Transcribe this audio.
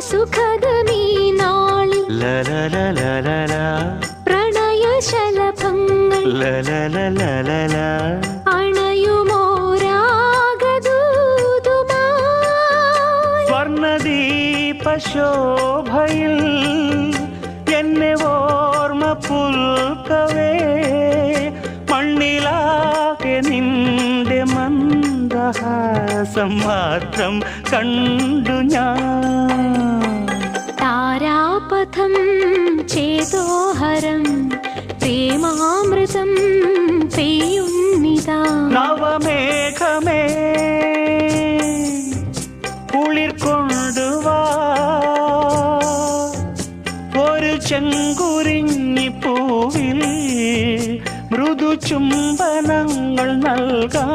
സുഖദമീ നാളിൽ പ്രണയശലഭങ്ങൾ അണയുമോരാഗദൂതുമായി സ്വർണദീപശോഭയിൽ എന്നെ ഓർമ്മ പുൽക്കവേ മണ്ണിലാകെ നിന്റെ മന്ദഹാസം മാത്രം കണ്ടു ഞാൻ. താരാപഥം ചേതോഹരം പ്രേമാമൃതം പെയ്യുന്നിതാ. നവമേഘമേ കുളിർ കൊണ്ടുവാ ഒരു ചെങ്കുരിഞ്ഞി പൂവിൽ മൃദു ചുംബനങ്ങൾ നൽകാൻ.